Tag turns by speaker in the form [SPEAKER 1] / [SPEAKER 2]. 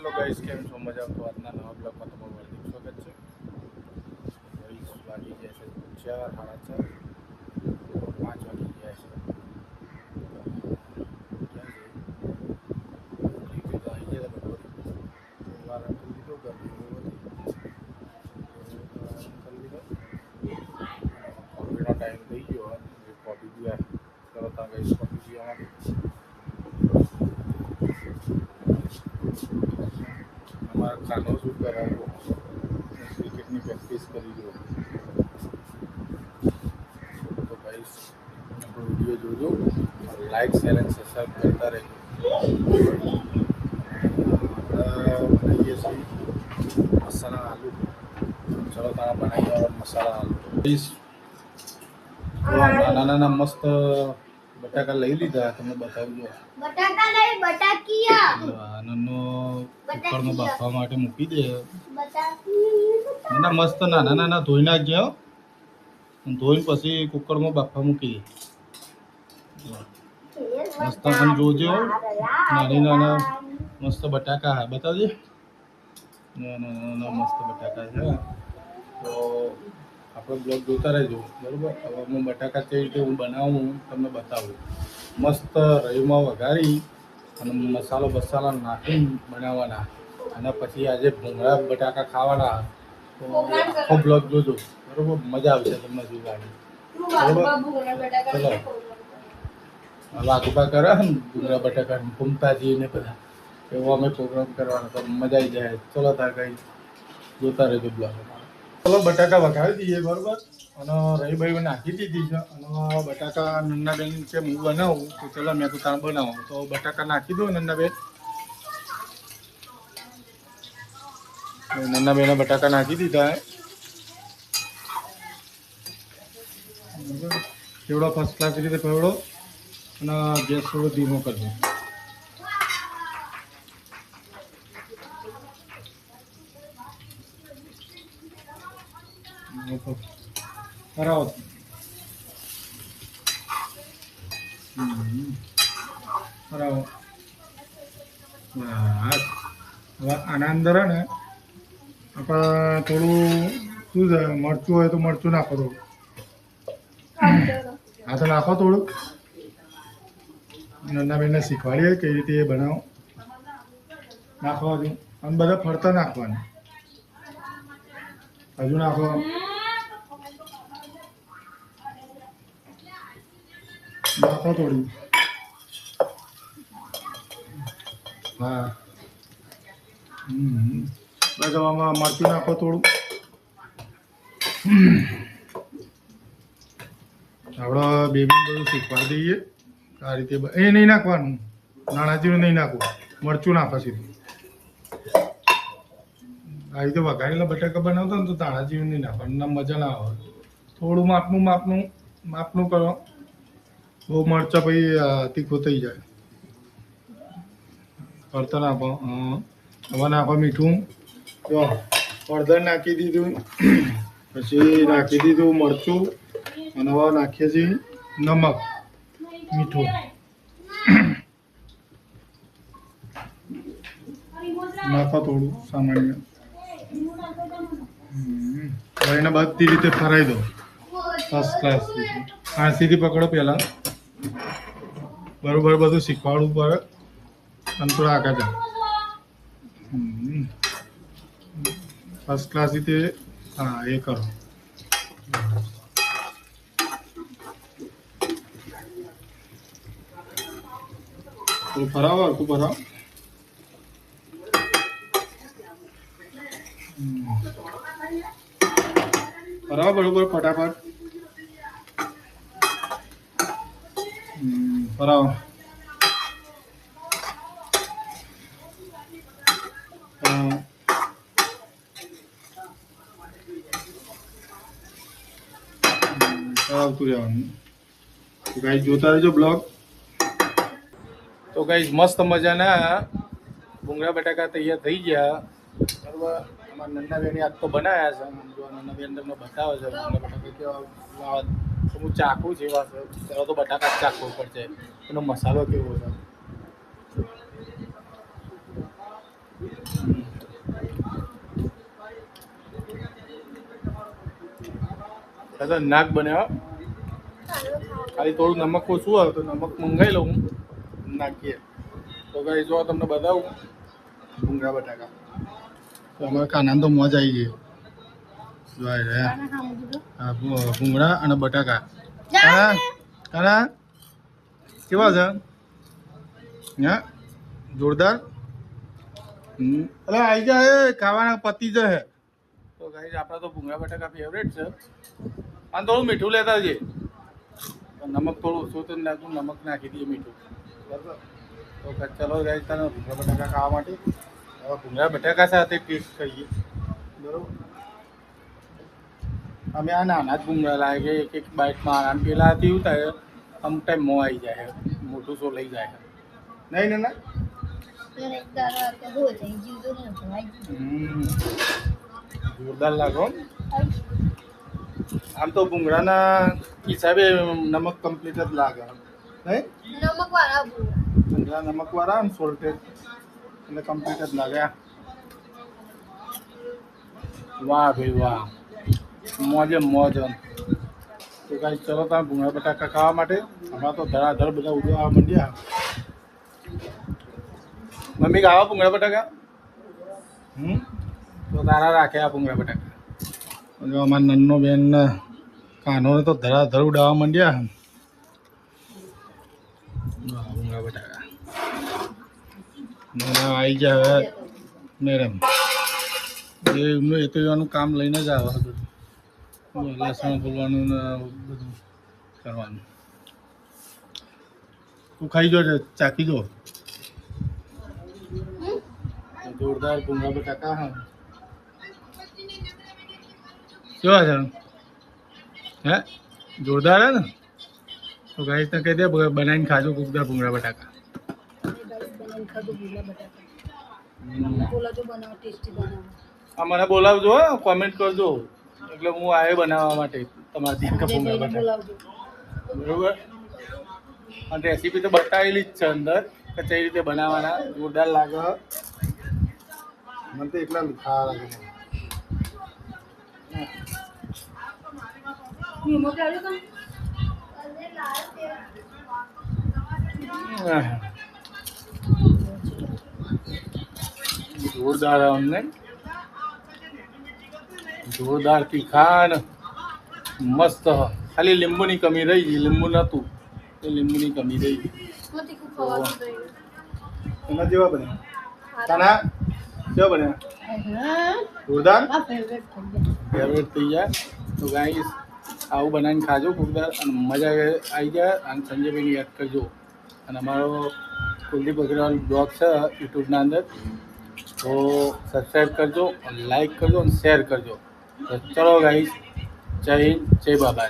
[SPEAKER 1] Hello guys, કેમ છો? મજા? તો આજના નવા બ્લોગમાં તમારું હાર્દિક સ્વાગત છે. ગાઈસ વાગી ગયા છે 4, 4:30, 5 વાગી ગયા છે. આવી ગયા વાર કરી લીધો ગરમી કોફીનો ટાઈમ થઈ ગયો. કોફી પીવા ચલો ત્યાં ગાઈસ કોફી પીવા માટે અમારા ખાનો શું કરાવ્યો, ક્રિકેટની પ્રેક્ટિસ કરી દો. તો ગાઈસ આપણો વિડીયો જોજો, લાઈક શેર અને સબસ્ક્રાઈબ કરતા રહેજો. બનાવીએ છીએ મસાલા આલુ. ચલો ત્યાં બનાવીએ મસાલા આલુ. નાના નાના મસ્ત બટાકા લઈ લીધા, તમને બતાવજો.
[SPEAKER 2] બટાકા નહીં, બટાકિયા.
[SPEAKER 1] નાનો કુકરમાં બાફવા માટે મૂકી દે. નાના મસ્ત નાના નાના ધોઈ નાખજે. ધોઈને પછી કુકરમાં બાફવા મૂકી દે. મસ્ત પણ જોજો, નાની નાના મસ્ત બટાકા. હા બતાવજે, નાના નાના મસ્ત બટાકા છે. તો આપણો બ્લોગ જોતા રહેજો, બરાબર. હવે હું બટાકા કઈ રીતે હું બનાવું તમને બતાવું. મસ્ત રહીમાં વઘારી અને મસાલો બસાલા નાખીને બનાવવાના. અને પછી આજે ભૂંગળા બટાકા ખાવાના. તો આખો બ્લોગ જોજો, બરાબર. મજા આવશે તમને જોવાની, બરાબર. ચલો વાઘુબા કરે ને ભૂંગળા બટાકા ઘૂમતા જઈએ ને બધા, એવો અમે પ્રોગ્રામ કરવાનો. તો મજા આવી જાય. ચલો તાર કઈ જોતા રહેજો બ્લોગ. ચલો બટાકા વઘારી દઈએ, બરાબર. અને રહી ભાઈ નાખી દીધી છે. અને બટાકા નન્નાબેન કે હું બનાવું તો ચલો મેં તો ત્યાં બનાવું. તો બટાકા નાખી દો નન્નાબેન. નન્નાબેને બટાકા નાખી દીધા. કેવડો ફર્સ્ટ ક્લાસ રીતે કેવડો, અને ગેસ થોડો ધીમો કરજો. બરાબર. બરાબર. હવે આના અંદર ને આપણે થોડું શું છે, મરચું હોય તો મરચું નાખો થોડું. હા તો નાખો થોડું. નન્નાબેનને શીખવાડીએ કઈ રીતે એ બનાવો. નાખો હજુ, અને બધા ફરતા નાખવાના. હજુ નાખો. નાખો થોડી. હા બસ આમાં મરચું નાખો થોડું. આપણે બેબી બધું શીખવાડી દઈએ આ રીતે. એ નહીં નાખવાનું, નાણાજીરું નહીં નાખવું, મરચું નાખો સીધું. આ રીતે વઘારેલા બટાકા બનાવતા ને તો ધાણાજીરું નહીં નાખવાનું, ના મજા ના આવે. થોડું માપનું કરો. બહુ મરચાં પછી તીખું થઈ જાય. ફરતા નાખો. હવે નાખો મીઠું. જો હળદર નાખી દીધું, પછી નાખી દીધું મરચું, અને હવે નાખીએ છીએ નમક, મીઠું. નાખો થોડું સામાન્ય. હવે એને બધી રીતે ફરાઈ દો ફર્સ્ટ ક્લાસ. આંસીથી પકડો પહેલાં, બરોબર. બધું શીખવાડવું પડે અને થોડા આગળ જાઓ. ફર્સ્ટ ક્લાસ રીતે. હા એ કરો. થોડું ફરાવો, હરખું ફરાવો. ફરાવો બરોબર ફટાફટ. ફરાવો. ફરાવતું રહેવાનું. તો ગાઈસ જોતા રહેજો બ્લોગ. તો ગાઈસ મસ્ત મજાના ભૂંગળા બટાકા તૈયાર થઈ ગયા, બરાબર. અમારા નન્નાબેન આજ તો બનાવ્યા છે. જો નન્નાબેન તમને બતાવે છે ભૂંગળા બટાકા કેવા. હું ચાખું છે એવા છે. ચાલો તો બટાકા જ ચાખવું પડશે, એનો મસાલો કેવો છે. ખતરનાક બન્યા. ખાલી થોડું નમક ઓછું આવે તો નમક મંગાવી લઉં નાખીએ. તો ગાઈસ જો તમને બતાવું ભૂંગળા બટાકા. તો અમારા કાનાને તો મોજ આવી ગઈ. જોઈ રહ્યા હા ભૂંગળા અને બટાકા. કાના કેવા છે? હા જોરદાર. અરે આવી જાય ખાવાના પતી જશે. તો ગાઈસ આપણા તો ભૂંગળા બટાકા ફેવરેટ છે. અને થોડું મીઠું લેતા જઈએ. નમક થોડું ઓછું તો નાખું, નમક નાખી દઈએ મીઠું બરાબર. તો ચલો ગાઈસ તારે ભૂંગળા બટાકા ખાવા માટે હવે ભૂંગળા બટાકા સાથે ટેસ્ટ કરીએ બરાબર. અમે આ નાના જ ભૂંગળા લાગે એક એક બાઇટમાં આરામ પેલા એવું થાય અમુક ટાઈમ મોં આવી જાય મોટું શો લઈ જાય નહીં ને ના. જોરદાર લાગો. આમ તો ભૂંગળાના હિસાબે નમક કમ્પ્લીટ જ લાગે નહીં. ભૂંગળા નમક વાળા ને સોલ્ટેડ એટલે કમ્પ્લીટ જ લાગે. વાહ ભાઈ વાહ મોજે મોજ. તો કાંઈ ચલો તમે ભૂંગળા બટાકા ખાવા માટે હમણાં તો ધડાધડ બધા ઉડવા માંડ્યા. મમ્મી ખાવા ભૂંગળા બટાકા? તો તારા રાખે આ ભૂંગળા બટાકા. જો અમારા નન્નો બેન કાનોને તો ધડાધડ ઉડાવવા માંડ્યા. ભૂંગળા બટાકા આવી જાય હવે મેડમ એમનું એ તો એવાનું કામ લઈને જ આવે હતું. લસણ ખોલવાનું ને બધું કરવાનું. તું ખાઈ જો ચાખી જો. જોરદાર ભૂંગળા બટાકા. હા કેવા છે? હે જોરદાર હે ને? તો ગાઈસ ને કહી દે બનાવીને ખાજો કુકદાર ભૂંગળા બટાકા. મને બોલાવજો કોમેન્ટ કરજો એટલે હું આવ્યો બનાવવા માટે તમારે ત્યાં ભૂંગળા બટાકા બરોબર. અને રેસીપી તો બતાવેલી જ છે અંદર કે કઈ રીતે બનાવવાના. જોરદાર લાગે. મને તો એટલા ખાવા લાગે. જોરદાર અમને જોરદાર તીખા ને મસ્ત. ખાલી લીંબુની કમી રહી ગઈ. લીંબુ નહોતું એ લીંબુની કમી રહી ગઈ. એના જેવા બન્યા કાના કેવા બન્યા? જોરદાર ફેવરેટ થઈ જાય. તો ગાઈસ આવું બનાવીને ખાજો કુકદાર અને મજા આવી જાય. અને સંજયભાઈને યાદ કરજો. અને અમારો કુલદીપ અગ્રવાલ બ્લોગ છે યુટ્યુબના અંદર તો સબસ્ક્રાઈબ કરજો, લાઈક કરજો અને શેર કરજો. તો ચલો ગાઈસ જય હિન્દ જય બાબા.